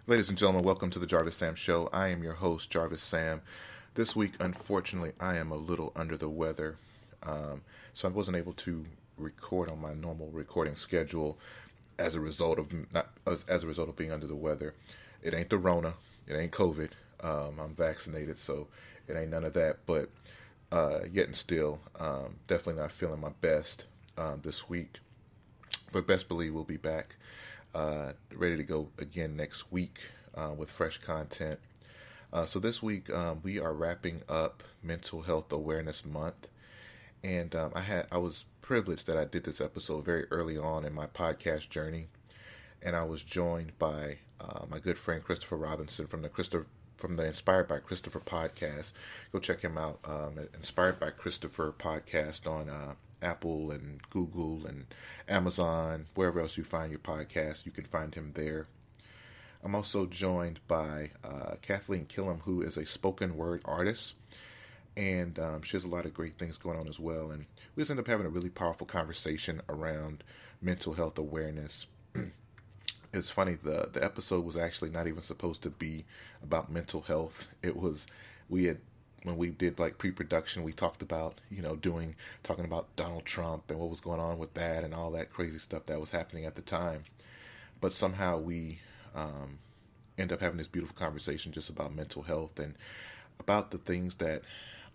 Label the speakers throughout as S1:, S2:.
S1: Ladies and gentlemen, welcome to the Jarvis Sam Show. I am your host, Jarvis Sam. This week, unfortunately, I am a little under the weather, so I wasn't able to record on my normal recording schedule as a result of not as a result of being under the weather. It ain't the Rona, it ain't COVID. I'm vaccinated, so it ain't none of that. But yet and still, definitely not feeling my best this week. But best believe we'll be back, ready to go again next week with fresh content. So this week we are wrapping up Mental Health Awareness Month, and I was privileged that I did this episode very early on in my podcast journey, and I was joined by my good friend Christopher Robinson from the Inspired by Christopher podcast. Go check him out at Inspired by Christopher podcast on Apple and Google and Amazon, wherever else you find your podcast, you can find him there. I'm also joined by Kathleen Tolbert, who is a spoken word artist, and she has a lot of great things going on as well. And we just ended up having a really powerful conversation around mental health awareness. It's funny, the episode was actually not even supposed to be about mental health. When we did like pre-production, we talked about, talking about Donald Trump and what was going on with that and all that crazy stuff that was happening at the time. But somehow we end up having this beautiful conversation just about mental health and about the things that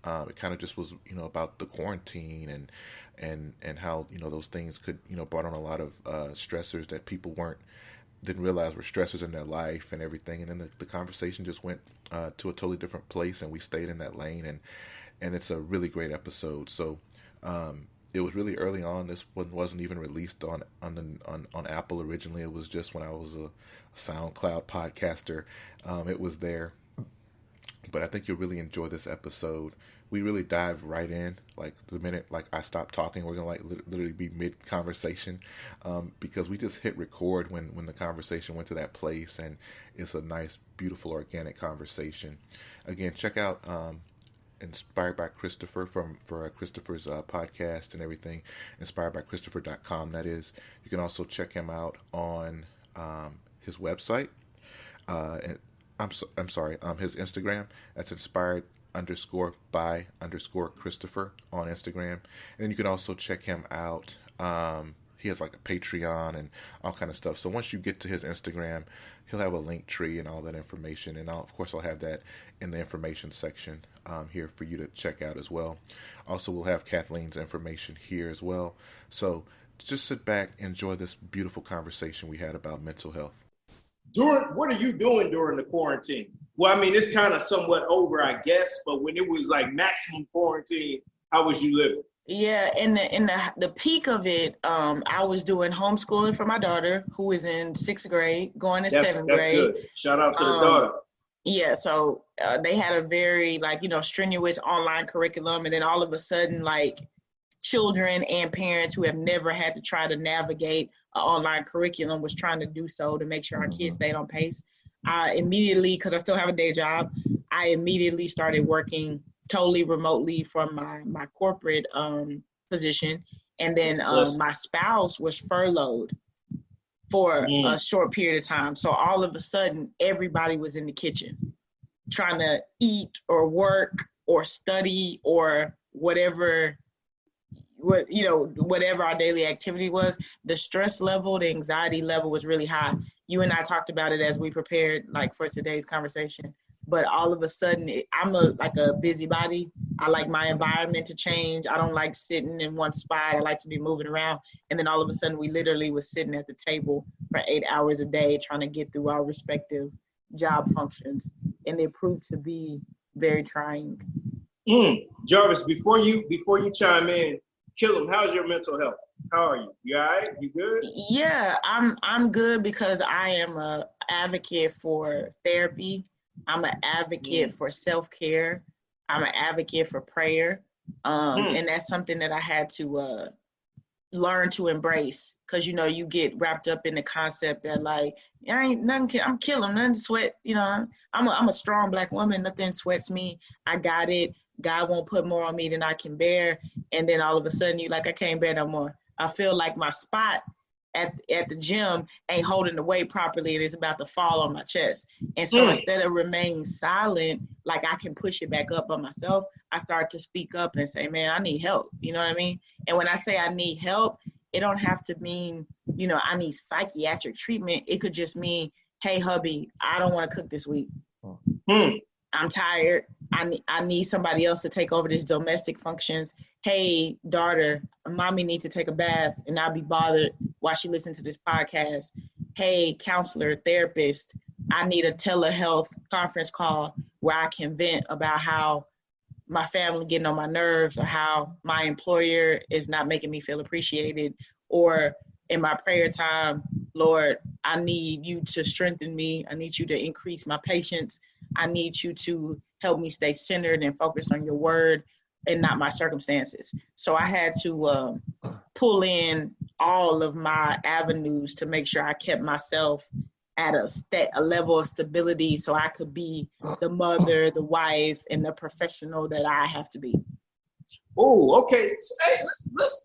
S1: it kind of just was, about the quarantine and how, those things could, brought on a lot of stressors that people didn't realize were stressors in their life and everything. And then the conversation just went to a totally different place, and we stayed in that lane, and it's a really great episode. So it was really early on. This one wasn't even released on Apple originally. It was just when I was a SoundCloud podcaster. It was there. But I think you'll really enjoy this episode. We really dive right in. Like the minute I stop talking, we're gonna literally be mid conversation, because we just hit record when the conversation went to that place, and it's a nice, beautiful, organic conversation. Again, check out Inspired by Christopher for Christopher's podcast and everything. InspiredByChristopher.com. That is. You can also check him out on his website. And I'm sorry. His Instagram. That's inspired_by_Christopher on Instagram. And then you can also check him out. He has like a Patreon and all kind of stuff. So once you get to his Instagram, he'll have a link tree and all that information. And of course, I'll have that in the information section here for you to check out as well. Also, we'll have Kathleen's information here as well. So just sit back, enjoy this beautiful conversation we had about mental health.
S2: What are you doing during the quarantine? Well, I mean, it's kind of somewhat over, I guess, but when it was like maximum quarantine, how was you living?
S3: Yeah, in the peak of it, I was doing homeschooling for my daughter, who is in 6th grade, going to 7th grade. That's
S2: good. Shout out to the daughter.
S3: Yeah, so they had a very strenuous online curriculum, and then all of a sudden, children and parents who have never had to try to navigate an online curriculum was trying to do so to make sure our kids stayed on pace. I immediately, because I still have a day job, I immediately started working totally remotely from my corporate position. And then my spouse was furloughed for a short period of time. So all of a sudden, everybody was in the kitchen trying to eat or work or study or whatever our daily activity was. The stress level, the anxiety level was really high. You and I talked about it as we prepared for today's conversation. But all of a sudden, I'm a busybody. I like my environment to change. I don't like sitting in one spot. I like to be moving around. And then all of a sudden, we literally was sitting at the table for 8 hours a day trying to get through our respective job functions. And it proved to be very trying.
S2: Jarvis, before you chime in, kill him. How's your mental health? How are you? You all right? You good?
S3: Yeah, I'm good because I am an advocate for therapy. I'm an advocate for self-care. I'm an advocate for prayer. And that's something that I had to learn to embrace, because you get wrapped up in the concept that I'm killing, nothing sweat. I'm a strong Black woman, nothing sweats me. I got it. God won't put more on me than I can bear. And then all of a sudden I can't bear no more. I feel like my spot at the gym ain't holding the weight properly and it's about to fall on my chest. And so instead of remaining silent, like I can push it back up by myself, I start to speak up and say, man, I need help. You know what I mean? And when I say I need help, it don't have to mean, you know, I need psychiatric treatment. It could just mean, hey, hubby, I don't want to cook this week. I'm tired. I need somebody else to take over this domestic functions. Hey, daughter, mommy needs to take a bath and not be bothered while she listens to this podcast. Hey, counselor, therapist, I need a telehealth conference call where I can vent about how my family getting on my nerves or how my employer is not making me feel appreciated. Or in my prayer time, Lord, I need you to strengthen me. I need you to increase my patience. I need you to help me stay centered and focused on your word and not my circumstances. So I had to pull in all of my avenues to make sure I kept myself at a level of stability so I could be the mother, the wife, and the professional that I have to be.
S2: Oh, okay. So, hey,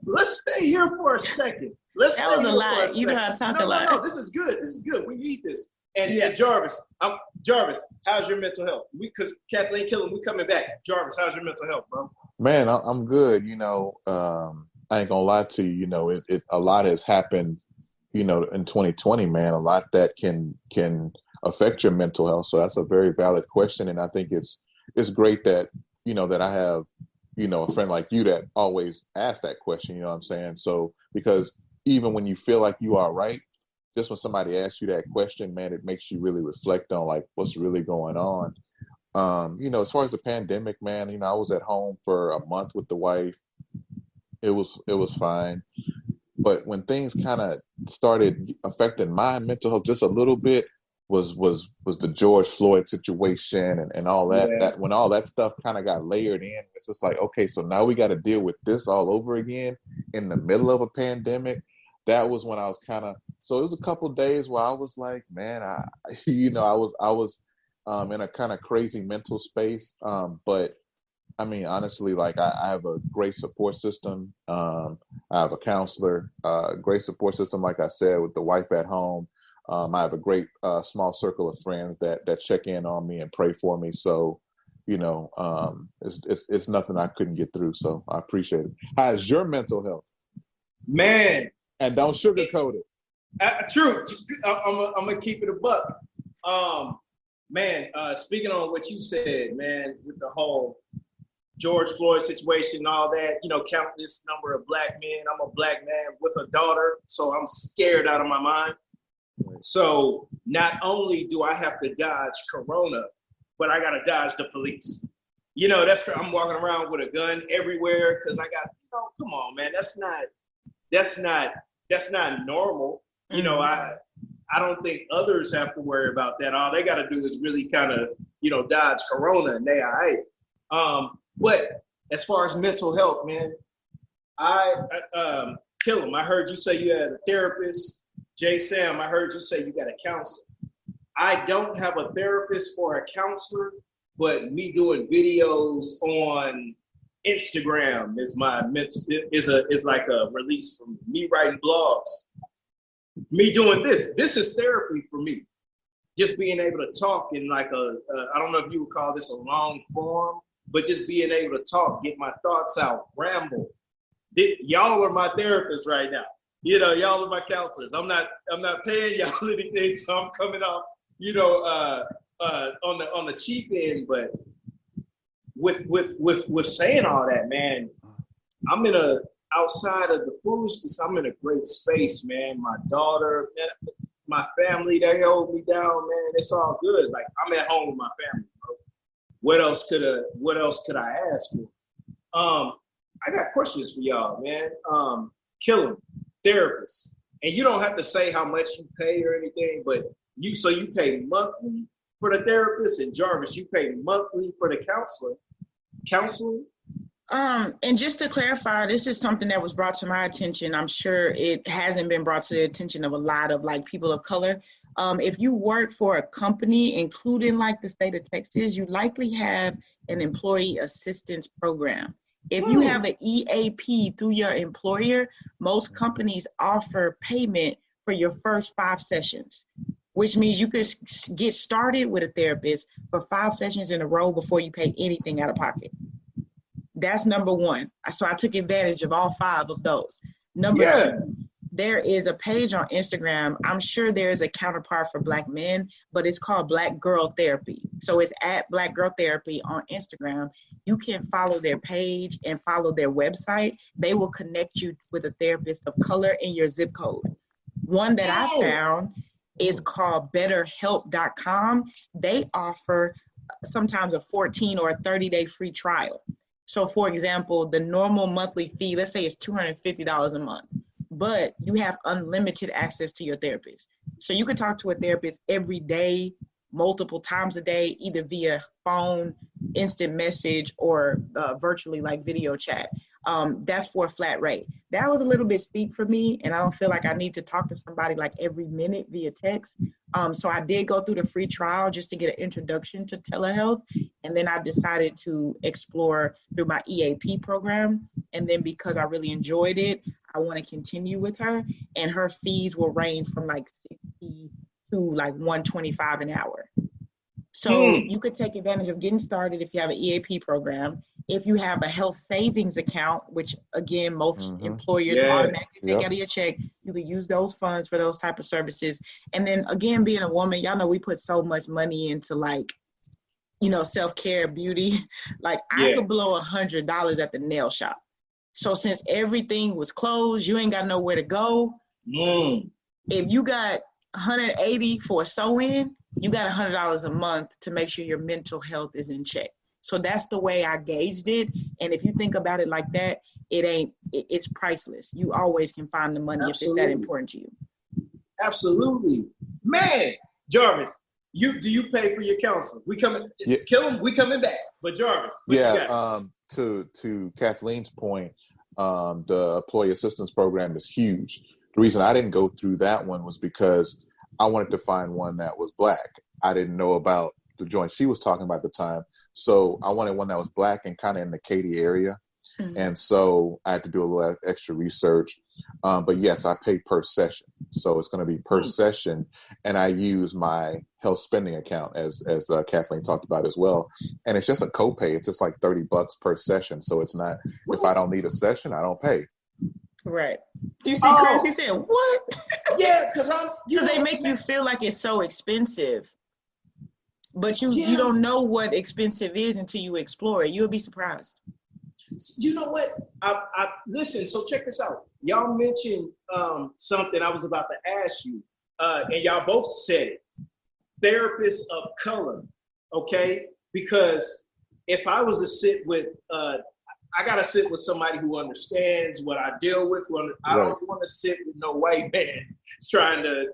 S2: let's stay here for a second.
S3: That was a lot. You know I talk a lot.
S2: No, this is good. This is good. We need this. And Jarvis, how's your mental health? Because Kathleen Killen, we coming back. Jarvis, how's your mental health, bro?
S4: Man, I'm good. You know, I ain't gonna lie to you. You know, a lot has happened. You know, in 2020, man, a lot that can affect your mental health. So that's a very valid question, and I think it's great that you know that I have a friend like you that always asks that question. You know what I'm saying? So because even when you feel like you are right, just when somebody asks you that question, man, it makes you really reflect on like what's really going on. You know, as far as the pandemic, man, you know, I was at home for a month with the wife. It was fine. But when things kind of started affecting my mental health just a little bit was the George Floyd situation and all that. Yeah. That when all that stuff kind of got layered in, it's just like, okay, so now we got to deal with this all over again in the middle of a pandemic. That was when I was so it was a couple of days where I was like, man, I was in a kind of crazy mental space. But I mean, honestly, like I have a great support system. I have a counselor, great support system, like I said, with the wife at home. I have a great small circle of friends that check in on me and pray for me. So, you know, it's nothing I couldn't get through. So I appreciate it. How's your mental health?
S2: Man.
S4: And don't sugarcoat it.
S2: True. I'm going to keep it a buck. Man, speaking on what you said, man, with the whole George Floyd situation and all that, you know, countless number of black men. I'm a black man with a daughter, so I'm scared out of my mind. So not only do I have to dodge Corona, but I got to dodge the police. You know, I'm walking around with a gun everywhere because I got, you know, come on, man, that's not normal. You know, I don't think others have to worry about that. All they got to do is really kind of, you know, dodge Corona and they all right. But as far as mental health, man, Kill him. I heard you say you had a therapist. Jay Sam, I heard you say you got a counselor. I don't have a therapist or a counselor, but me doing videos on Instagram is my mental is like a release from me writing blogs. Me doing this is therapy for me. Just being able to talk in like I don't know if you would call this a long form, but just being able to talk, get my thoughts out, ramble. Y'all are my therapists right now. You know, y'all are my counselors. I'm not paying y'all anything, so I'm coming off, you know, on the cheap end. But with saying all that, man, I'm outside of the foolishness, I'm in a great space, man. My daughter, my family, they hold me down, man. It's all good. Like I'm at home with my family, bro. What else could I ask for? I got questions for y'all, man. Kill 'em. Therapist, and you don't have to say how much you pay or anything, but you pay monthly for the therapist, and Jarvis, you pay monthly for the counselor.
S3: And just to clarify, this is something that was brought to my attention. I'm sure it hasn't been brought to the attention of a lot of like people of color. If you work for a company, including like the state of Texas, you likely have an employee assistance program. If you have an EAP through your employer, most companies offer payment for your first 5 sessions, which means you could get started with a therapist for 5 sessions in a row before you pay anything out of pocket. That's number one. So I took advantage of all 5 of those. Number 2, there is a page on Instagram. I'm sure there is a counterpart for Black men, but it's called Black Girl Therapy. So it's at Black Girl Therapy on Instagram. You can follow their page and follow their website. They will connect you with a therapist of color in your zip code. One that I found is called betterhelp.com. They offer sometimes a 14 or a 30-day free trial. So for example, the normal monthly fee, let's say it's $250 a month, but you have unlimited access to your therapist. So you can talk to a therapist every day, multiple times a day, either via phone, instant message, or virtually like video chat. That's for a flat rate. That was a little bit steep for me, and I don't feel like I need to talk to somebody like every minute via text. So I did go through the free trial just to get an introduction to telehealth, and then I decided to explore through my EAP program. And then because I really enjoyed it, I want to continue with her, and her fees will range from like $60 to like $125 an hour. So you could take advantage of getting started if you have an EAP program. If you have a health savings account, which again, most employers automatically take out of your check, you can use those funds for those type of services. And then again, being a woman, y'all know we put so much money into like, you know, self-care, beauty. Like I could blow $100 at the nail shop. So since everything was closed, you ain't got nowhere to go. If you got $180 for a sew-in, you got $100 a month to make sure your mental health is in check. So that's the way I gauged it. And if you think about it like that, it's priceless. You always can find the money if it's that important to you. Absolutely.
S2: Man, Jarvis, do you pay for your counselor? We coming, kill him, we coming back. But Jarvis, what you got?
S4: To Kathleen's point, the employee assistance program is huge. The reason I didn't go through that one was because I wanted to find one that was Black. I didn't know about the joint she was talking about at the time. So I wanted one that was Black and kind of in the Katy area. And so I had to do a little extra research. But yes, I pay per session. So it's going to be per session. And I use my health spending account as Kathleen talked about as well. And it's just a copay. It's just like $30 per session. So it's not, if I don't need a session, I don't pay.
S3: Right. You see, Chris, he said, what?
S2: Yeah, because
S3: they make you feel like it's so expensive. But you don't know what expensive is until you explore it. You'll be surprised.
S2: You know what? I listen, so check this out. Y'all mentioned something I was about to ask you, and y'all both said it. Therapists of color, okay? Because if I was to sit with, I got to sit with somebody who understands what I deal with. I don't want to sit with no white man trying to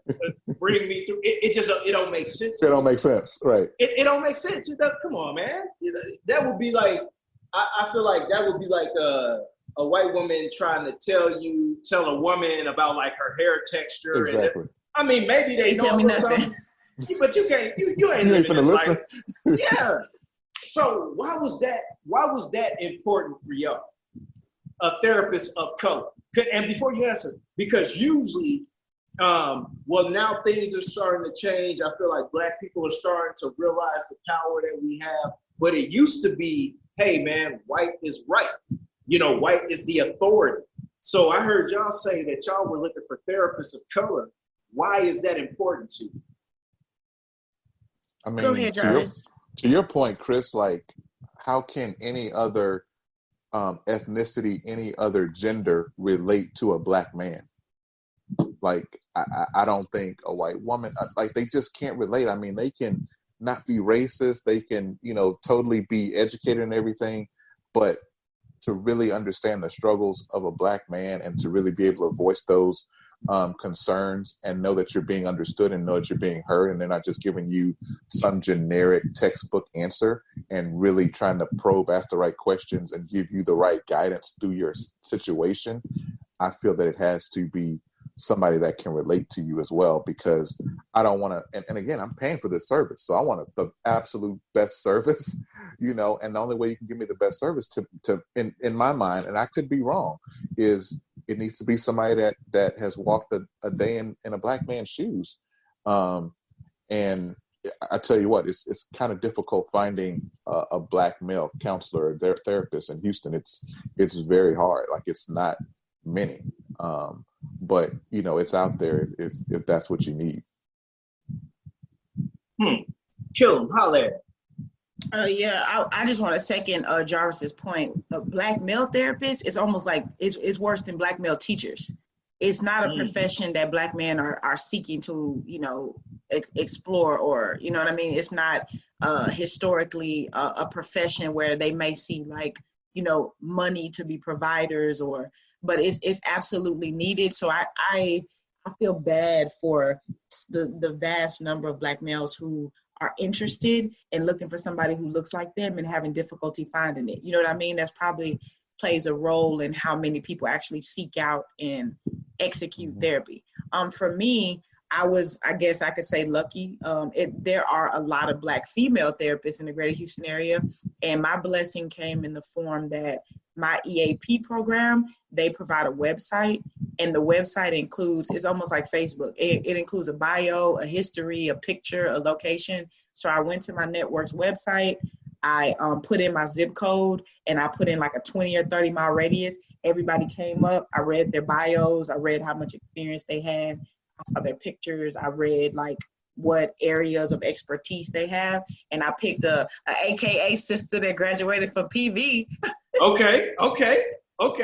S2: bring me through. It don't make sense.
S4: It don't make sense, right?
S2: It don't make sense. Come on, man. That would be like, I feel like that would be like a white woman trying to tell a woman about like her hair texture.
S4: Exactly.
S2: And I mean, maybe they know something, but you can't. You ain't living this life. Yeah. So why was that important for y'all? A therapist of color. And before you answer, because usually, now things are starting to change. I feel like Black people are starting to realize the power that we have. But it used to be, hey man, white is right. You know, white is the authority. So I heard y'all say that y'all were looking for therapists of color. Why is that important to you?
S4: I mean,
S3: go ahead, Jarvis.
S4: To your point, Chris, like, how can any other ethnicity, any other gender relate to a Black man? Like, I don't think a white woman, like, they just can't relate. I mean, they can not be racist. They can, totally be educated and everything. But to really understand the struggles of a Black man and to really be able to voice those concerns and know that you're being understood and know that you're being heard, and they're not just giving you some generic textbook answer, and really trying to probe, ask the right questions, and give you the right guidance through your situation. I feel that it has to be somebody that can relate to you as well, because I don't want to, and again, I'm paying for this service. So I want the absolute best service, and the only way you can give me the best service in my mind, and I could be wrong, is it needs to be somebody that has walked a day in a black man's shoes. And I tell you what, it's kind of difficult finding a black male counselor or their therapist in Houston. It's very hard. Like, it's not many, but it's out there if that's what you need.
S2: Kill him, holler.
S3: Yeah, I just want to second Jarvis's point. Black male therapists is almost like it's worse than black male teachers. It's not a profession that black men are seeking to, explore, or, you know what I mean? It's not historically a profession where they may see like, money to be providers, but it's absolutely needed. So I feel bad for the vast number of black males who are interested in looking for somebody who looks like them and having difficulty finding it. You know what I mean? That's probably plays a role in how many people actually seek out and execute therapy. For me, I guess I could say lucky. There are a lot of black female therapists in the greater Houston area. And my blessing came in the form that my EAP program, they provide a website, and the website includes, it's almost like Facebook. It includes a bio, a history, a picture, a location. So I went to my network's website. I put in my zip code, and I put in like a 20 or 30 mile radius. Everybody came up. I read their bios. I read how much experience they had. I saw their pictures. I read like what areas of expertise they have. And I picked a AKA sister that graduated from PV.
S2: Okay.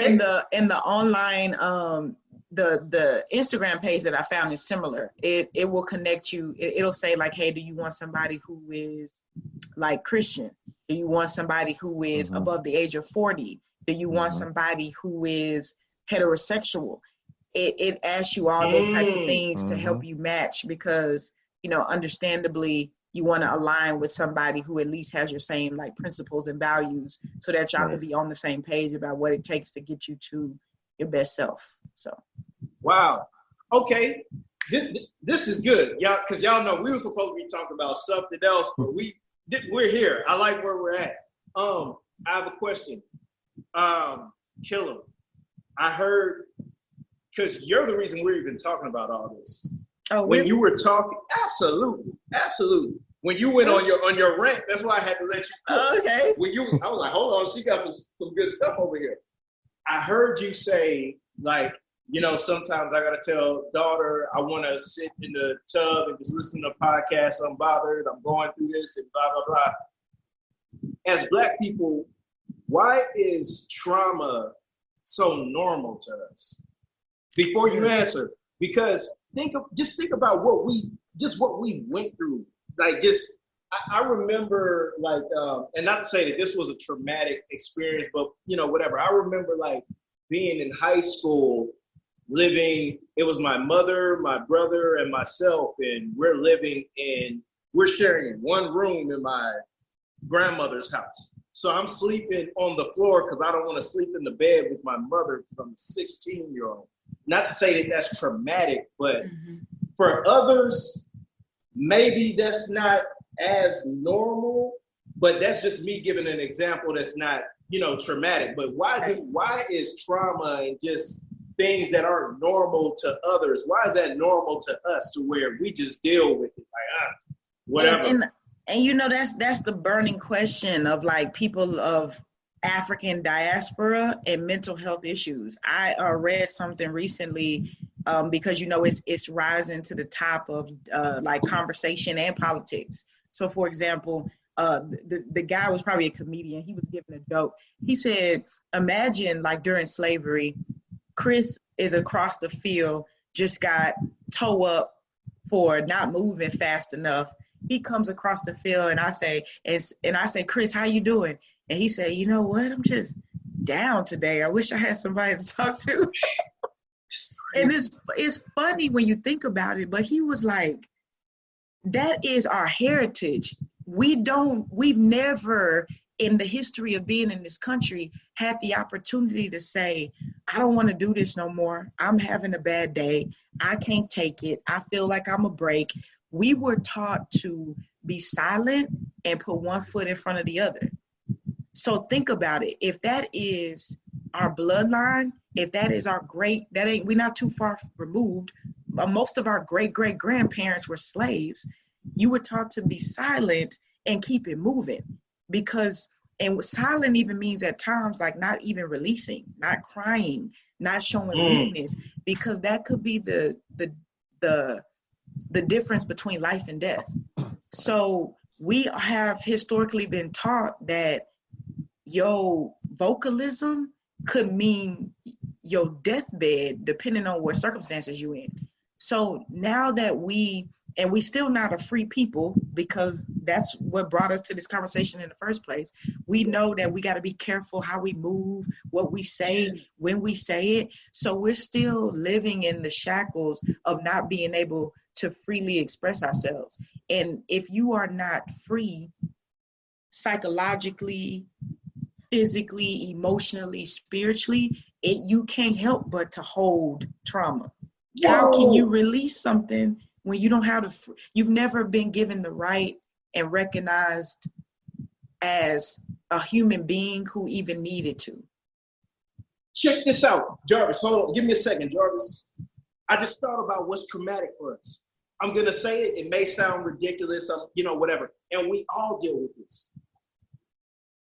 S3: In the online, the Instagram page that I found is similar. It will connect you. It'll say like, hey, do you want somebody who is like Christian? Do you want somebody who is above the age of 40? Do you want somebody who is heterosexual? It asks you all those types of things to help you match, because, understandably, you want to align with somebody who at least has your same like principles and values, so that y'all can be on the same page about what it takes to get you to your best self. So,
S2: wow. Okay. This is good, y'all, because y'all know we were supposed to be talking about something else, but we're here. I like where we're at. I have a question. Kill him. I heard, because you're the reason we're even talking about all this.
S3: Oh,
S2: when you were talking, absolutely. When you went on your rant, that's why I had to let you go.
S3: Okay.
S2: I was like, hold on, she got some good stuff over here. I heard you say, like, sometimes I gotta tell daughter I want to sit in the tub and just listen to podcasts unbothered. I'm going through this and blah blah blah. As Black people, why is trauma so normal to us? Before you answer, because think about what we went through. Like, I remember, like, and not to say that this was a traumatic experience, but whatever. I remember like being in high school, living. It was my mother, my brother, and myself, and we're sharing one room in my grandmother's house. So I'm sleeping on the floor because I don't want to sleep in the bed with my mother from a 16-year-old. Not to say that that's traumatic, but for others, maybe that's not as normal, but that's just me giving an example that's not, traumatic. But why is trauma and just things that aren't normal to others, why is that normal to us to where we just deal with it? Like, whatever.
S3: And that's the burning question of like people of African diaspora and mental health issues. I read something recently because it's rising to the top of like conversation and politics. So for example, the guy was probably a comedian. He was giving a joke. He said, imagine like during slavery, Chris is across the field, just got toe up for not moving fast enough. He comes across the field and I say, Chris, how you doing? And he said, you know what? I'm just down today. I wish I had somebody to talk to. And it's funny when you think about it, but he was like, that is our heritage. We've never in the history of being in this country had the opportunity to say, I don't want to do this no more. I'm having a bad day. I can't take it. I feel like I'm a break. We were taught to be silent and put one foot in front of the other. So think about it. If that is our bloodline, if that is our we're not too far removed. Most of our great-great-grandparents were slaves. You were taught to be silent and keep it moving, and silent even means at times like not even releasing, not crying, not showing weakness, because that could be the difference between life and death. So we have historically been taught that your vocalism could mean your deathbed, depending on what circumstances you're in. So now that we still not a free people, because that's what brought us to this conversation in the first place. We know that we got to be careful how we move, what we say, when we say it. So we're still living in the shackles of not being able to freely express ourselves. And if you are not free psychologically, physically, emotionally, spiritually, you can't help but to hold trauma. Whoa. How can you release something when you don't have you've never been given the right and recognized as a human being who even needed to?
S2: Check this out, Jarvis. Hold on. Give me a second, Jarvis. I just thought about what's traumatic for us. I'm going to say it. It may sound ridiculous, whatever. And we all deal with this.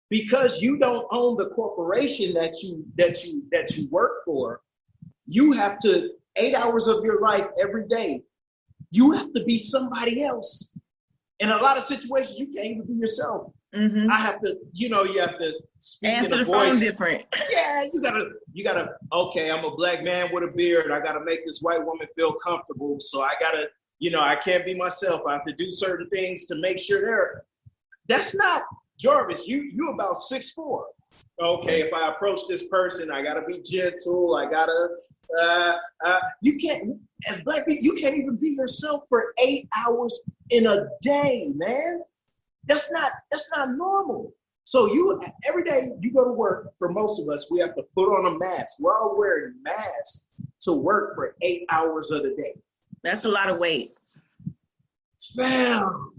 S2: Because you don't own the corporation that you work for, you have to 8 hours of your life every day. You have to be somebody else. In a lot of situations, you can't even be yourself. Mm-hmm. I have to, you have to speak
S3: answer
S2: in a
S3: the
S2: voice.
S3: phone different.
S2: Yeah, you gotta. Okay, I'm a black man with a beard. I gotta make this white woman feel comfortable. So I gotta, I can't be myself. I have to do certain things to make sure that's not Jarvis. You about 6'4". Okay, if I approach this person, I gotta be gentle. I gotta. You can't, as black people, you can't even be yourself for 8 hours in a day, man. That's not normal. So every day you go to work, for most of us, we have to put on a mask. We're all wearing masks to work for 8 hours of the day.
S3: That's a lot of weight.
S2: Fam.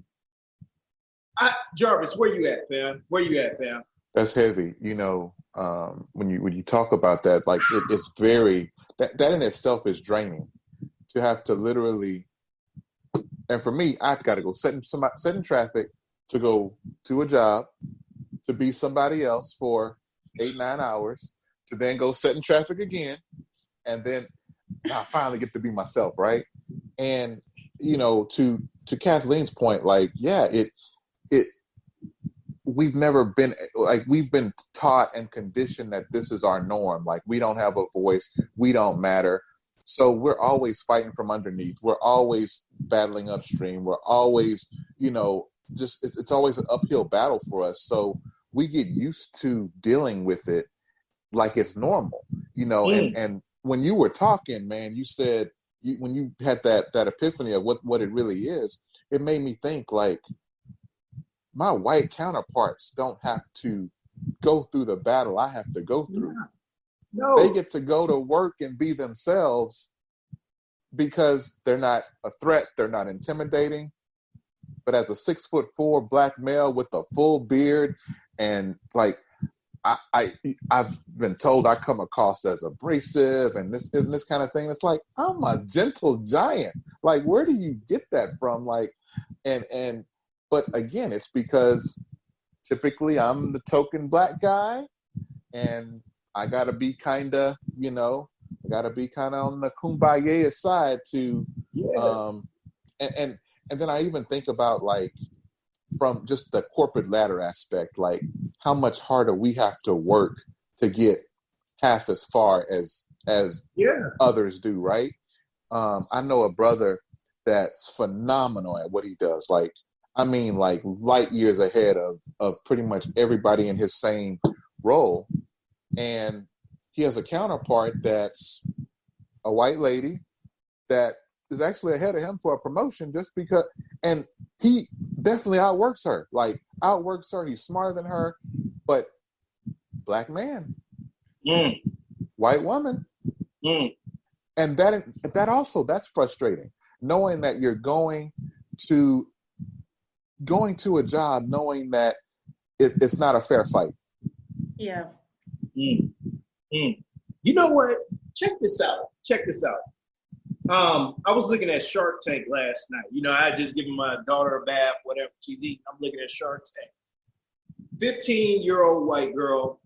S2: Jarvis, where you at, fam? Where you at, fam?
S4: That's heavy. When you talk about that, like it's very, that in itself is draining to have to literally, and for me, I've got to go sit in traffic to go to a job, to be somebody else for 8-9 hours, to then go sit in traffic again, and then I finally get to be myself, right? And to Kathleen's point, like, yeah, we've never been, like, we've been taught and conditioned that this is our norm. Like, we don't have a voice, we don't matter. So we're always fighting from underneath. We're always battling upstream. We're always, it's always an uphill battle for us. So we get used to dealing with it like it's normal, and when you were talking, man, you said, when you had that epiphany of what it really is, it made me think, like, my white counterparts don't have to go through the battle I have to go through. No. They get to go to work and be themselves because they're not a threat. They're not intimidating. But as a 6'4" black male with a full beard, and like, I've been told I come across as abrasive and this kind of thing. It's like, I'm a gentle giant. Like, where do you get that from? Like, but again, it's because typically I'm the token black guy, and I gotta be kind of, on the kumbaya side to, and then I even think about, like, from just the corporate ladder aspect, like how much harder we have to work to get half as far as others do, right? I know a brother that's phenomenal at what he does. Like, I mean, like, light years ahead of pretty much everybody in his same role. And he has a counterpart that's a white lady that is actually ahead of him for a promotion just because, and he definitely outworks her. He's smarter than her. But black man,
S2: Mm.
S4: white woman,
S2: Mm.
S4: and that's frustrating. Knowing that you're going to a job, knowing that it's not a fair fight.
S3: Yeah.
S2: Mm. Mm. You know what? Check this out. I was looking at Shark Tank last night. You know, I had just given my daughter a bath, whatever she's eating. I'm looking at Shark Tank. 15-year-old white girl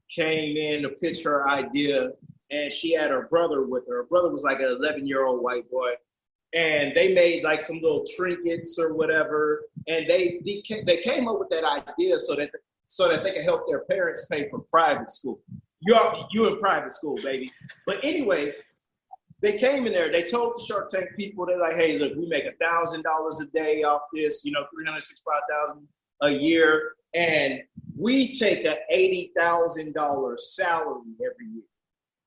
S2: came in to pitch her idea, and she had her brother with her. Her brother was like an 11-year-old white boy, and they made like some little trinkets or whatever, and they came up with that idea so that they could help their parents pay for private school. You in private school, baby. But anyway, they came in there. They told the Shark Tank people, they're like, hey, look, we make $1,000 a day off this, $365,000 a year, and we take a $80,000 salary every year.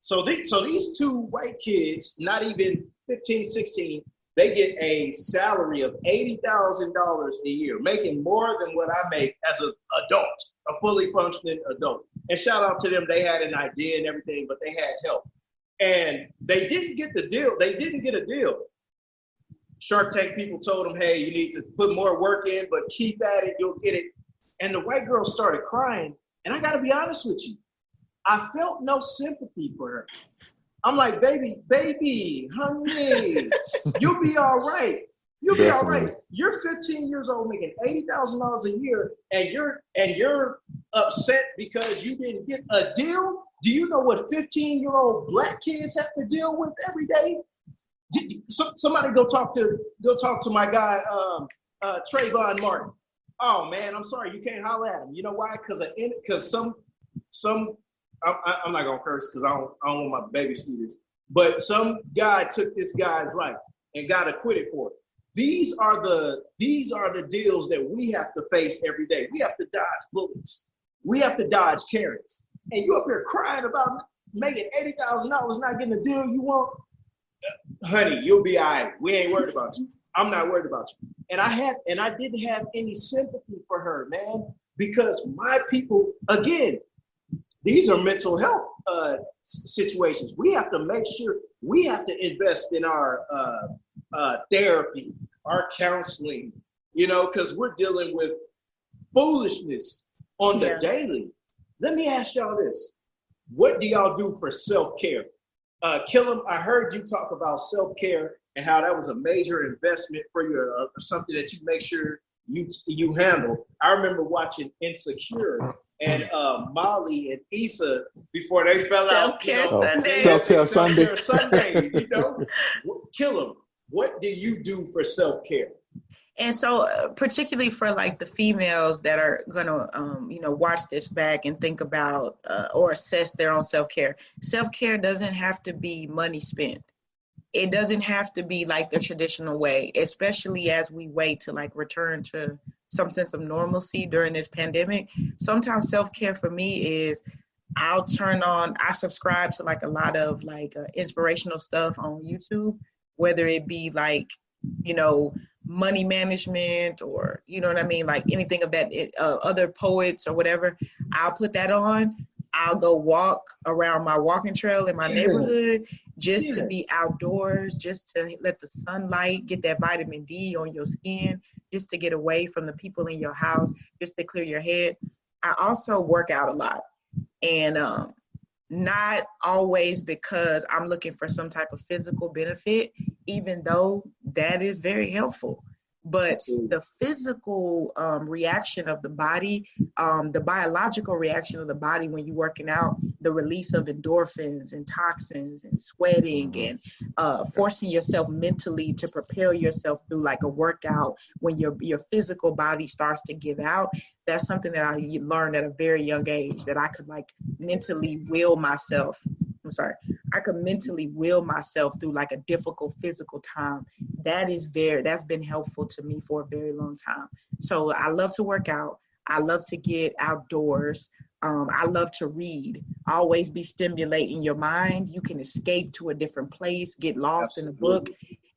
S2: So these two white kids, not even 15, 16, they get a salary of $80,000 a year, making more than what I make as an adult, a fully functioning adult. And shout out to them. They had an idea and everything, but they had help. And they didn't get the deal. They didn't get a deal. Shark Tank people told them, hey, you need to put more work in, but keep at it, you'll get it. And the white girl started crying. And I got to be honest with you. I felt no sympathy for her. I'm like, baby, honey, you'll be all right. You'll be all right. You're 15 years old making $80,000 a year, and you're upset because you didn't get a deal. Do you know what 15-year-old black kids have to deal with every day? Somebody go talk to my guy Trayvon Martin. Oh man, I'm sorry, you can't holler at him. You know why? Because some I'm not gonna curse because I don't want my baby to see this. But some guy took this guy's life and got acquitted for it. These are the deals that we have to face every day. We have to dodge bullets. We have to dodge Karens. And you up here crying about making $80,000, not getting a deal you want. Honey, you'll be all right. We ain't worried about you. I'm not worried about you. And I didn't have any sympathy for her, man, because my people, again, these are mental health situations. We have to make sure we have to invest in our therapy, our counseling, because we're dealing with foolishness on the daily. Let me ask y'all this. What do y'all do for self-care? Killam, I heard you talk about self-care and how that was a major investment for you, or something that you make sure you handle. I remember watching Insecure and Molly and Issa before they fell out.
S3: Self-care
S2: Sunday. Killam, what do you do for self-care?
S3: And so particularly for like the females that are going to, watch this back and think about or assess their own self-care. Self-care doesn't have to be money spent. It doesn't have to be like the traditional way, especially as we wait to like return to some sense of normalcy during this pandemic. Sometimes self-care for me is I subscribe to like a lot of like inspirational stuff on YouTube, whether it be like, money management or, like anything of that, other poets or whatever. I'll put that on. I'll go walk around my walking trail in my neighborhood just to be outdoors, just to let the sunlight get that vitamin D on your skin, just to get away from the people in your house, just to clear your head. I also work out a lot, and not always because I'm looking for some type of physical benefit, even though that is very helpful. But the physical reaction of the body, the biological reaction of the body when you're working out, the release of endorphins and toxins and sweating and forcing yourself mentally to prepare yourself through like a workout when your physical body starts to give out. That's something that I learned at a very young age, that I could like mentally will myself. I could mentally will myself through like a difficult physical time. That's been helpful to me for a very long time. So I love to work out. I love to get outdoors. I love to read. Always be stimulating your mind. You can escape to a different place, get lost in a book.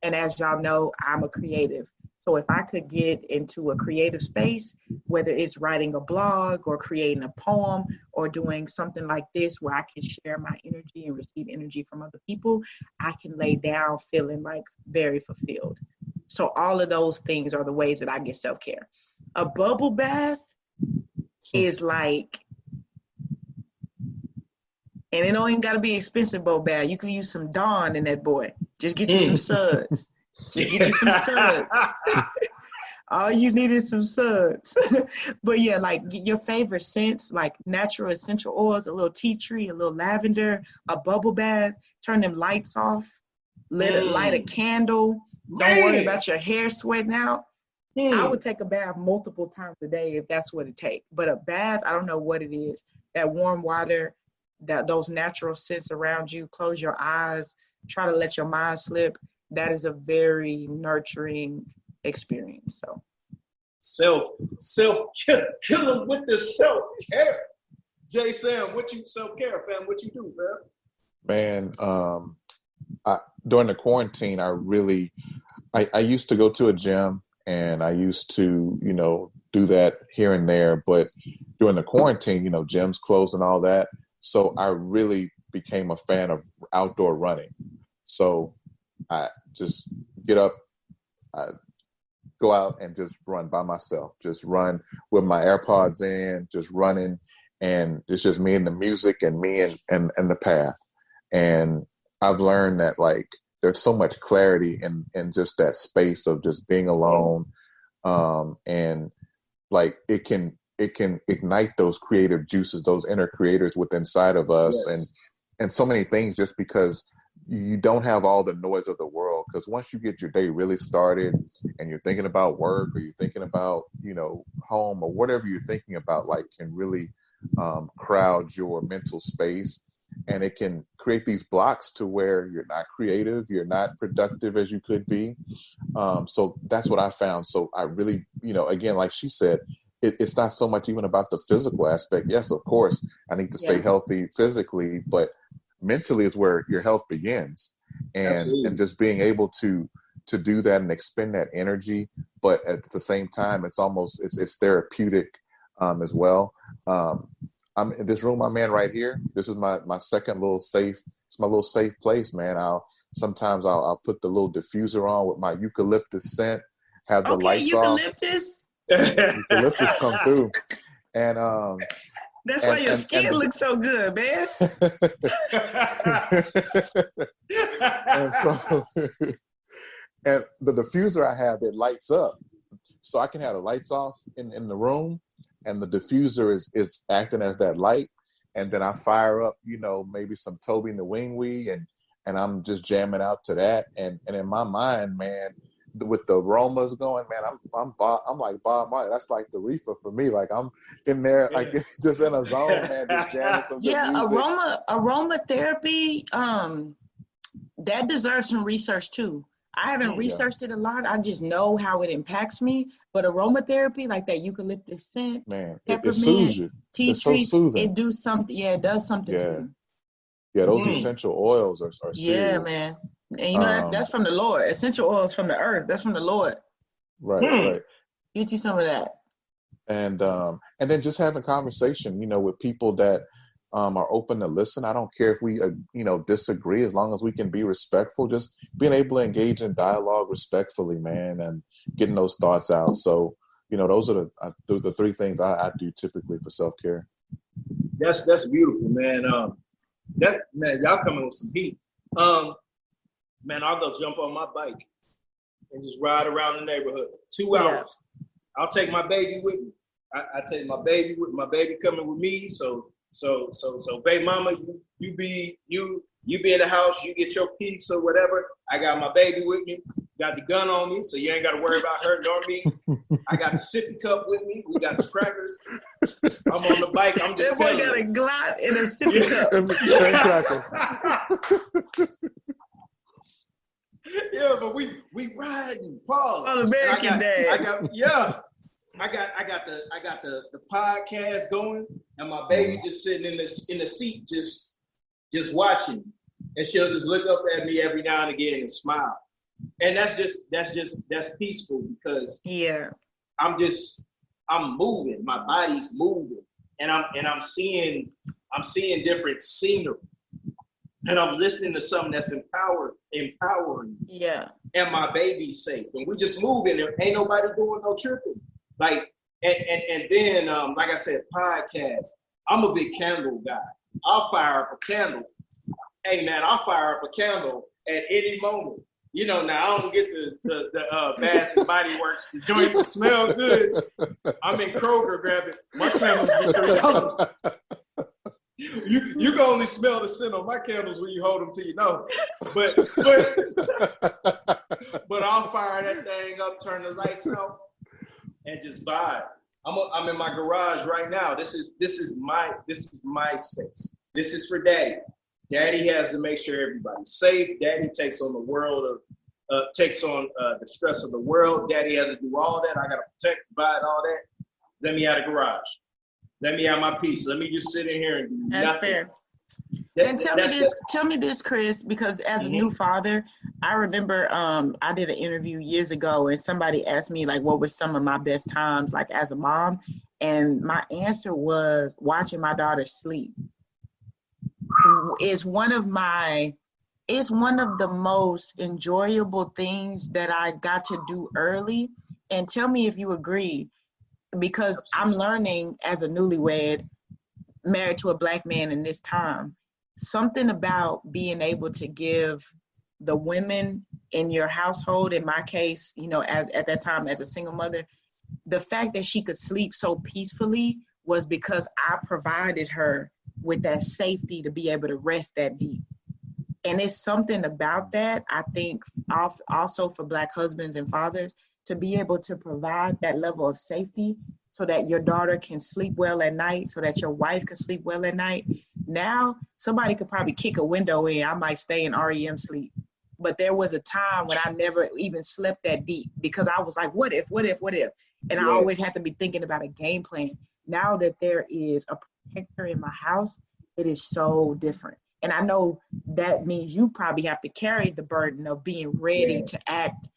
S3: And as y'all know, I'm a creative. So if I could get into a creative space, whether it's writing a blog or creating a poem or doing something like this where I can share my energy and receive energy from other people, I can lay down feeling like very fulfilled. So all of those things are the ways that I get self-care. A bubble bath is like, and it don't even got to be expensive bubble bath. You can use some Dawn in that boy. Just get you some suds. Just get you some suds. All you need is some suds. But yeah, like your favorite scents, like natural essential oils, a little tea tree, a little lavender, a bubble bath, turn them lights off, light a candle. Don't worry about your hair sweating out. I would take a bath multiple times a day if that's what it takes. But a bath, I don't know what it is. That warm water, those natural scents around you, close your eyes, try to let your mind slip. That is a very nurturing experience. So
S2: kill with the self-care. Jay Sam, what you self-care, fam? What you do, fam?
S4: Man, during the quarantine, I used to go to a gym, and I used to, do that here and there. But during the quarantine, gyms closed and all that. So I really became a fan of outdoor running. So I just get up, I go out and just run by myself, just run with my AirPods in, just running. And it's just me and the music and me and the path. And I've learned that like, there's so much clarity in just that space of just being alone. And like, it can ignite those creative juices, those inner creators within inside of us. Yes. And so many things, just because you don't have all the noise of the world. Because once you get your day really started and you're thinking about work, or you're thinking about, home, or whatever you're thinking about, like, can really crowd your mental space. And it can create these blocks to where you're not creative, you're not productive as you could be. So that's what I found. So I really, again, like she said, it's not so much even about the physical aspect. Yes, of course, I need to stay healthy physically, but mentally is where your health begins. And just being able to do that and expend that energy, but at the same time, it's therapeutic as well. I'm in this room I'm in right here. This is my second little safe. It's my little safe place, man. Sometimes I'll put the little diffuser on with my eucalyptus scent, have the lights
S3: eucalyptus?
S4: off. Eucalyptus come through. And
S3: that's why your skin looks so good, man.
S4: And so and the diffuser I have, it lights up. So I can have the lights off in the room, and the diffuser is acting as that light. And then I fire up, maybe some Toby and the Wingwee, and I'm just jamming out to that. And in my mind, man, with the aromas going, man, I'm like Bob Marley. That's like the reefer for me. Like I'm in there, like just in a zone, man, just jamming some good music.
S3: Aromatherapy, that deserves some research too. I haven't researched it a lot. I just know how it impacts me. But aromatherapy, like that eucalyptus scent,
S4: man,
S3: peppermint,
S4: it soothes you.
S3: Tea
S4: it's
S3: tree,
S4: so soothing.
S3: it does something. Yeah, it does something to you.
S4: Yeah, those essential oils are serious.
S3: Yeah, man. And that's from the Lord. Essential oils from the earth. That's from the Lord.
S4: Right.
S3: Get you some of that.
S4: And then just having conversation, with people that are open to listen. I don't care if we, disagree, as long as we can be respectful. Just being able to engage in dialogue respectfully, man, and getting those thoughts out. So, those are the three things I do typically for self-care.
S2: That's beautiful, man. Y'all coming with some heat. Man, I'll go jump on my bike and just ride around the neighborhood. 2 hours. I'll take my baby with me. I take my baby with my baby coming with me. So baby mama, you be in the house, you get your peace or whatever. I got my baby with me, got the gun on me, so you ain't got to worry about her nor me. I got the sippy cup with me. We got the crackers. I'm on the bike. I'm just.
S3: That boy got a Glot and a sippy cup.
S2: Yeah, but we riding. Pause.
S3: On American Day.
S2: I got the podcast going, and my baby just sitting in the seat, just watching, and she'll just look up at me every now and again and smile. And that's peaceful because
S3: Yeah.
S2: I'm moving. My body's moving, and I'm seeing different scenery, and I'm listening to something that's empowering.
S3: Yeah.
S2: And my baby's safe, and we just moving. There ain't nobody doing no tripping. Like and then like I said, podcast. I'm a big candle guy. I'll fire up a candle. Hey man, I'll fire up a candle at any moment. You know, now I don't get the Bath and Body Works, the joints that smell good. I'm in Kroger grabbing my candles be $3. You can only smell the scent on my candles when you hold them to your nose. But I'll fire that thing up, turn the lights out, and just vibe. I'm in my garage right now. This is my space. This is for Daddy. Daddy has to make sure everybody's safe. Daddy takes on the world takes on the stress of the world. Daddy has to do all that. I got to protect, provide all that. Let me out of garage. Let me have my peace. Let me just sit in here and do
S3: That's
S2: nothing.
S3: fair. And tell me this, Chris, because as a new father, I remember I did an interview years ago and somebody asked me like what were some of my best times like as a mom, and my answer was watching my daughter sleep. It's one of the most enjoyable things that I got to do early. And tell me if you agree, because I'm learning as a newlywed, married to a Black man in this time, something about being able to give the women in your household, in my case, you know, at that time as a single mother, the fact that she could sleep so peacefully was because I provided her with that safety to be able to rest that deep. And it's something about that, I think, also for Black husbands and fathers, to be able to provide that level of safety so that your daughter can sleep well at night, so that your wife can sleep well at night. Now, somebody could probably kick a window in. I might stay in REM sleep. But there was a time when I never even slept that deep because I was like, what if? And I always had to be thinking about a game plan. Now that there is a protector in my house, it is so different. And I know that means you probably have to carry the burden of being ready to act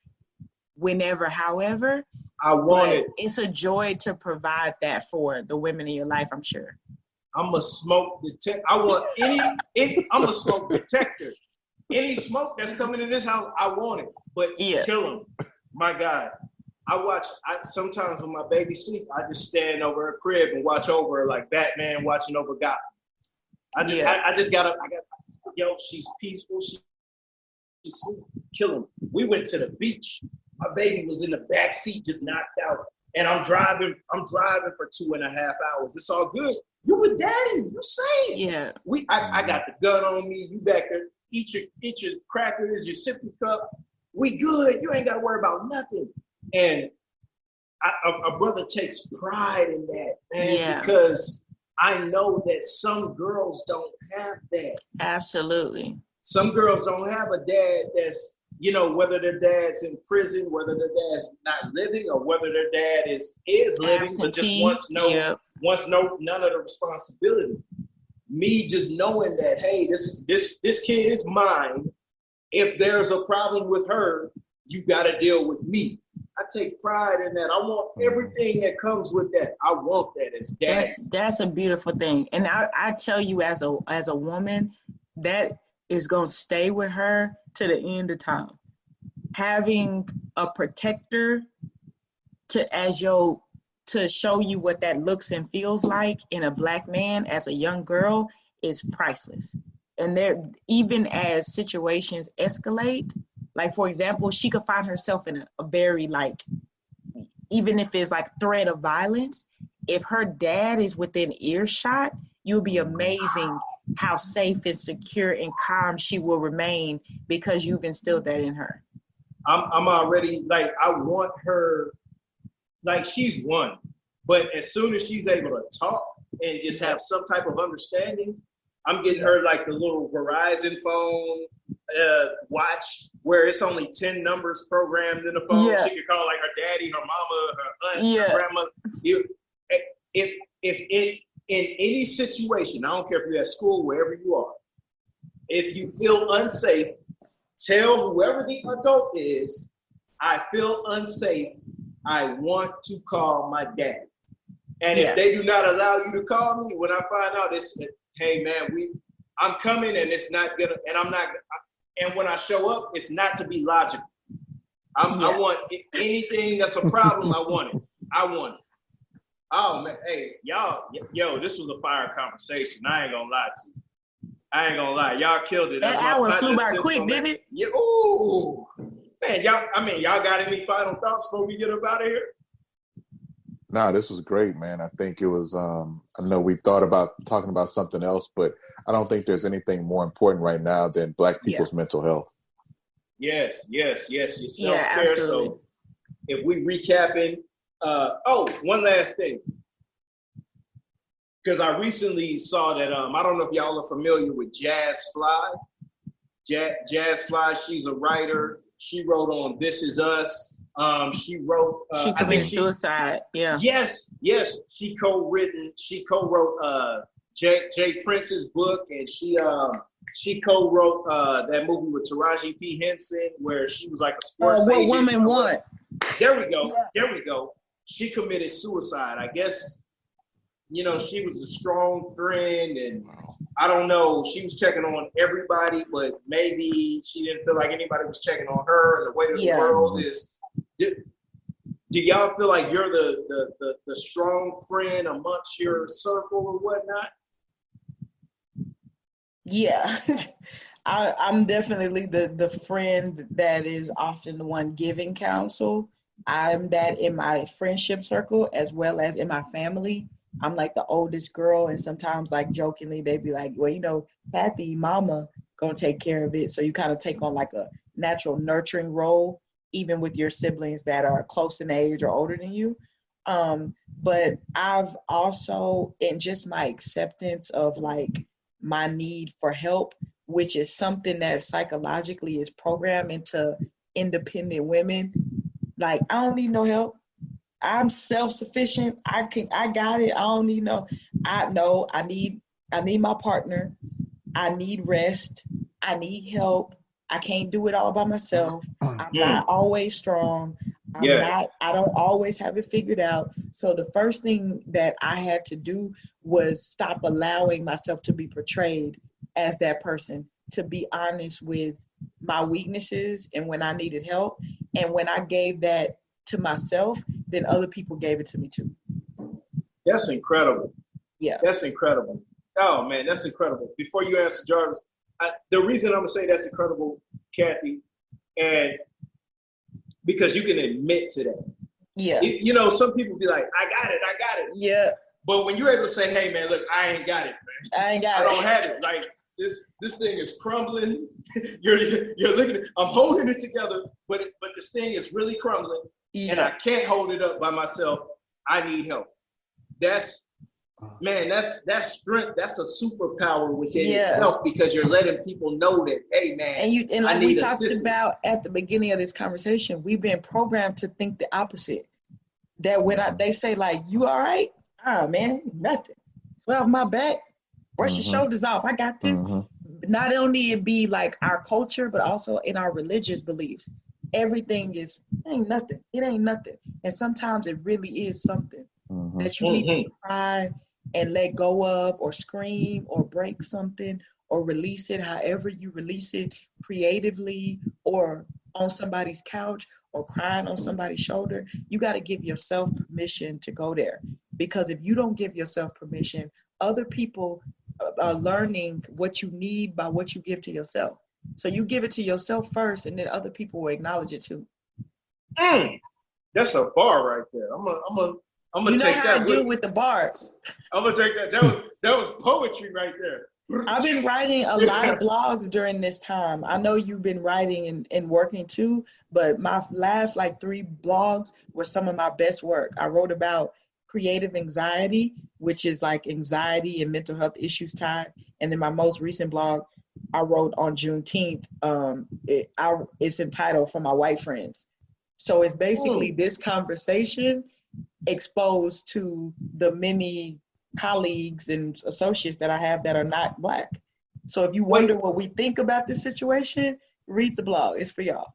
S3: whenever, however.
S2: I want it.
S3: It's a joy to provide that for the women in your life, I'm sure.
S2: I'm a smoke detector. I want I'm a smoke detector. Any smoke that's coming in this house, I want it. But kill them. My God. Sometimes when my baby sleep, I just stand over her crib and watch over her like Batman watching over Gotham. She's peaceful. She's sleep. Kill him. We went to the beach. My baby was in the back seat, just knocked out. And I'm driving for 2.5 hours. It's all good. You with Daddy. You're safe.
S3: Yeah.
S2: I got the gun on me. You back there. Eat your crackers, your sippy cup. We good. You ain't got to worry about nothing. And a brother takes pride in that, man, because I know that some girls don't have that.
S3: Absolutely.
S2: Some girls don't have a dad that's, you know, whether their dad's in prison, whether their dad's not living, or whether their dad is living, but just wants none of the responsibility. Me just knowing that, hey, this kid is mine. If there's a problem with her, you got to deal with me. I take pride in that. I want everything that comes with that. I want that as dad.
S3: That's a beautiful thing. And I tell you as a woman, that is going to stay with her to the end of time. Having a protector to show you what that looks and feels like in a Black man as a young girl is priceless. And there, even as situations escalate, like, for example, she could find herself in a very, like, even if it's like threat of violence, if her dad is within earshot, you'll be amazing how safe and secure and calm she will remain because you've instilled that in her.
S2: I'm already, like, I want her, like, she's one. But as soon as she's able to talk and just have some type of understanding, I'm getting her like the little Verizon phone watch where it's only 10 numbers programmed in the phone. Yeah. She could call like her daddy, her mama, her aunt, her grandmother. If in any situation, I don't care if you're at school, wherever you are, if you feel unsafe, Tell whoever the adult is, I feel unsafe. I want to call my dad. And if they do not allow you to call me, when I find out it's, hey man, I'm coming and it's not gonna, and I'm not, and when I show up, it's not to be logical. I want anything that's a problem. I want it. Oh man, hey, y'all, this was a fire conversation. I ain't gonna lie to you. I ain't gonna lie, y'all killed it.
S3: That hour flew by quick, didn't it?
S2: Yeah. Ooh, man, y'all got any final thoughts before we get up out of here?
S4: No, this was great, man. I think it was, I know we thought about talking about something else, but I don't think there's anything more important right now than Black people's mental health. Yes. Your self-care. So if we recapping, one last thing. Because I recently saw that, I don't know if y'all are familiar with Jazz Fly. Jazz Fly, she's a writer. She wrote on This Is Us. She wrote.
S3: She committed suicide. Yeah.
S2: Yes. She co-wrote Jay Prince's book, and she co-wrote that movie with Taraji P. Henson, where she was like a sports agent.
S3: What Woman Want.
S2: There we go. She committed suicide. I guess, she was a strong friend, and I don't know, she was checking on everybody, but maybe she didn't feel like anybody was checking on her, and the way that the world is. Do y'all feel like you're the strong friend amongst your circle or whatnot?
S3: Yeah, I'm definitely the friend that is often the one giving counsel. I'm that in my friendship circle as well as in my family. I'm like the oldest girl, and sometimes like jokingly they'd be like, well, Kathy, mama gonna take care of it. So you kind of take on like a natural nurturing role, even with your siblings that are close in age or older than you. But I've also, in just my acceptance of like my need for help, which is something that psychologically is programmed into independent women. Like, I don't need no help. I'm self-sufficient. I got it. I don't need I need my partner. I need rest. I need help. I can't do it all by myself. I'm not always strong. I don't always have it figured out. So the first thing that I had to do was stop allowing myself to be portrayed as that person, to be honest with my weaknesses and when I needed help. And when I gave that to myself, then other people gave it to me too.
S2: That's incredible.
S3: Yeah.
S2: That's incredible. Oh man, that's incredible. Before you answer, Jarvis, the reason I'm gonna say that's incredible, Kathy, and because you can admit to that.
S3: Yeah.
S2: Some people be like, I got it.
S3: Yeah.
S2: But when you're able to say, hey man, look, I ain't got it, man. I don't have it. Like this thing is crumbling. you're looking at, I'm holding it together, but this thing is really crumbling, and I can't hold it up by myself. I need help. That's strength. That's a superpower within itself, because you're letting people know that, hey man,
S3: and like we talked about at the beginning of this conversation, we've been programmed to think the opposite. That when they say like, you all right? Ah man, nothing. Swell my back, brush your shoulders off. I got this. Not only it be like our culture, but also in our religious beliefs. Everything ain't nothing. It ain't nothing. And sometimes it really is something that you need to cry and let go of, or scream, or break something, or release it however you release it, creatively, or on somebody's couch, or crying on somebody's shoulder. You got to give yourself permission to go there, because if you don't give yourself permission, other people are learning what you need by what you give to yourself. So you give it to yourself first, and then other people will acknowledge it too.
S2: That's a bar right there. I'm gonna take that.
S3: You know how I do with the bars.
S2: I'm gonna take that. That was poetry right there.
S3: I've been writing a lot of blogs during this time. I know you've been writing and working too, but my last 3 blogs were some of my best work. I wrote about creative anxiety, which is like anxiety and mental health issues tied. And then my most recent blog I wrote on Juneteenth. It's entitled For My White Friends. So it's basically this conversation exposed to the many colleagues and associates that I have that are not Black. So if you wonder what we think about this situation, Read the blog. It's for y'all.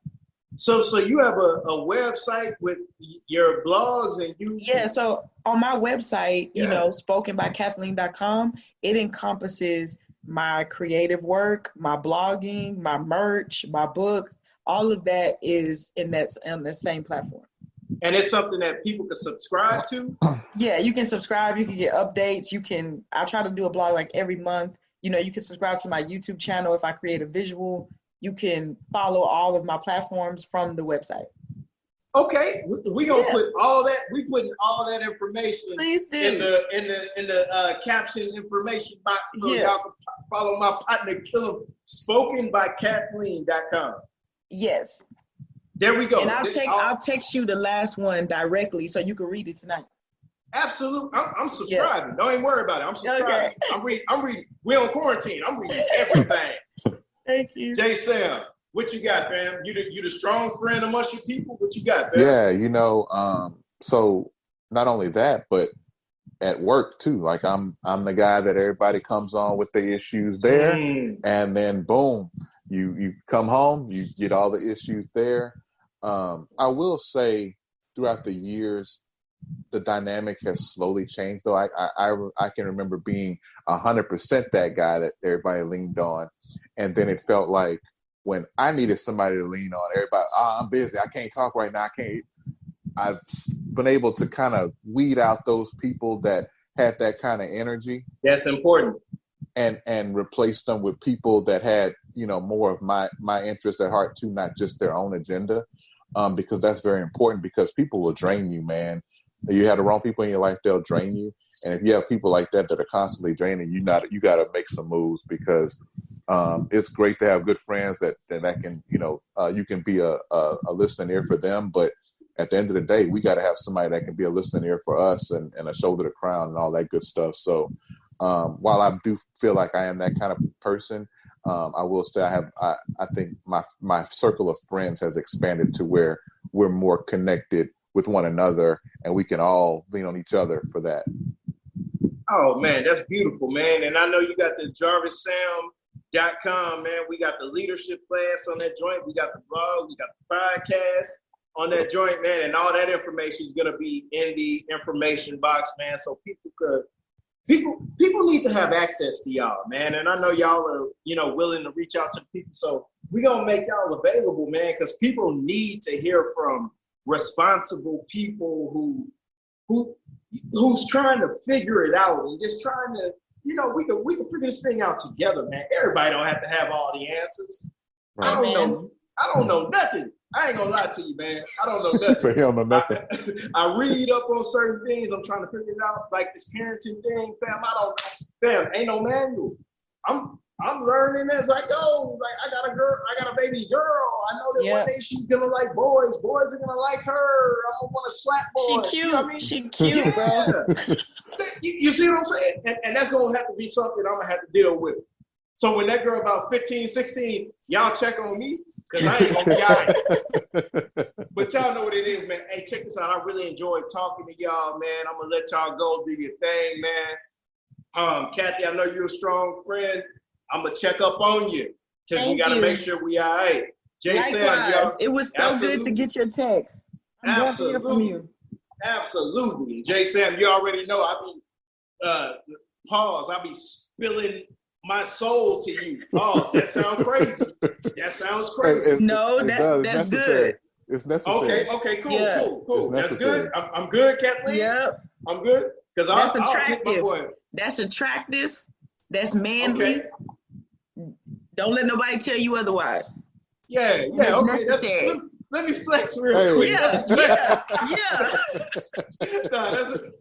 S2: So you have a website with your blogs and you.
S3: Yeah. So on my website, spokenbykathleen.com, it encompasses my creative work, my blogging, my merch, my books. All of that is on the same platform.
S2: And it's something that people can subscribe to?
S3: Yeah, you can subscribe. You can get updates. I try to do a blog like every month. You can subscribe to my YouTube channel if I create a visual. You can follow all of my platforms from the website.
S2: Okay, we're gonna put all that. We putting all that information
S3: Please do.
S2: in the caption information box, so y'all can follow my partner Killer, spokenbykathleen.com.
S3: Yes.
S2: There we go.
S3: And I'll text you the last one directly so you can read it tonight.
S2: Absolutely. I'm subscribing. Don't even worry about it. I'm subscribing.
S3: Okay.
S2: I'm reading. We're on quarantine. I'm reading everything.
S3: Thank you.
S2: Jay Sam, what you got, fam? You the strong friend amongst your people? What you got, fam?
S4: Yeah, so not only that, but at work too. Like I'm the guy that everybody comes on with the issues there, and then boom, you come home, you get all the issues there. I will say throughout the years, the dynamic has slowly changed. Though I can remember being 100% that guy that everybody leaned on, and then it felt like when I needed somebody to lean on, everybody, I'm busy, I can't talk right now, I can't. I've been able to kind of weed out those people that had that kind of energy.
S2: That's important.
S4: And replace them with people that had, more of my interest at heart too, not just their own agenda. Because that's very important, because people will drain you, man. You have the wrong people in your life, they'll drain you. And if you have people like that are constantly draining you, you got to make some moves, because it's great to have good friends that can, you can be a listening ear for them. But at the end of the day, we got to have somebody that can be a listening ear for us and a shoulder to crown and all that good stuff. So while I do feel like I am that kind of person, I will say I think my circle of friends has expanded to where we're more connected with one another, and we can all lean on each other for that.
S2: Oh man, that's beautiful, man. And I know you got the jarvissamshow.com, man. We got the leadership class on that joint. We got the blog, we got the podcast on that joint, man. And all that information is gonna be in the information box, man. So people need to have access to y'all, man. And I know y'all are, willing to reach out to the people. So we're gonna make y'all available, man, because people need to hear from responsible people who's trying to figure it out and just trying to, we can figure this thing out together, man. Everybody don't have to have all the answers. Right. I don't know nothing. I ain't gonna lie to you, man. I don't know nothing.
S4: So you don't know nothing.
S2: I read up on certain things. I'm trying to figure it out, like this parenting thing, fam. Ain't no manual. I'm learning as I go. Like I got a baby girl. I know that one day she's gonna like boys. Boys are gonna like her. I'm gonna want to slap boys.
S3: She cute.
S2: You know what I mean?
S3: She cute, bro.
S2: You see what I'm saying? And that's gonna have to be something I'm gonna have to deal with. So when that girl about 15, 16, y'all check on me, because I ain't gonna be all right. But y'all know what it is, man. Hey, check this out. I really enjoyed talking to y'all, man. I'm gonna let y'all go do your thing, man. Kathy, I know you're a strong friend. I'm gonna check up on you, because we gotta make sure we all right. Jason,
S3: it was so good to get your text.
S2: Absolutely.
S3: From you.
S2: Absolutely. Jay Sam, you already know I be spilling my soul to you. Pause. That sounds crazy. No,
S3: that's good.
S4: It's necessary.
S2: Okay, cool. That's good. I'm good, Kathleen.
S3: Yep.
S2: I'm good. Because I'll hit my boy.
S3: That's attractive. That's manly.
S2: Okay.
S3: Don't let nobody tell you otherwise.
S2: Yeah. Okay. Let me flex real quick.
S3: Yeah.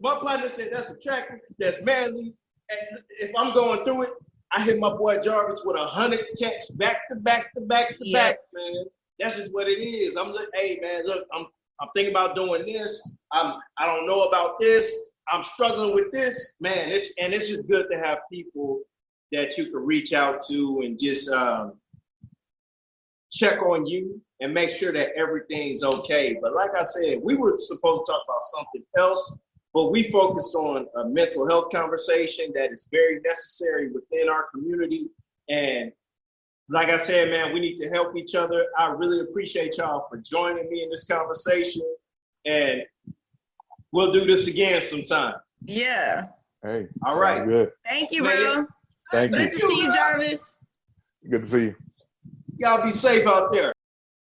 S2: My partner said that's attractive. That's manly. And if I'm going through it, I hit my boy Jarvis with 100 texts back to back, man. That's just what it is. I'm like, hey man, look, I'm thinking about doing this. I don't know about this. I'm struggling with this, man. It's just good to have people that you can reach out to and just check on you and make sure that everything's okay. But like I said, we were supposed to talk about something else, but we focused on a mental health conversation that is very necessary within our community. And Like I said, man, we need to help each other. I really appreciate y'all for joining me in this conversation. And we'll do this again sometime.
S3: Yeah.
S4: Hey,
S2: all right.
S4: Good.
S3: Thank you, bro.
S4: Thank you.
S3: Good to see you, Jarvis.
S4: Good to see you.
S2: Y'all be safe out there.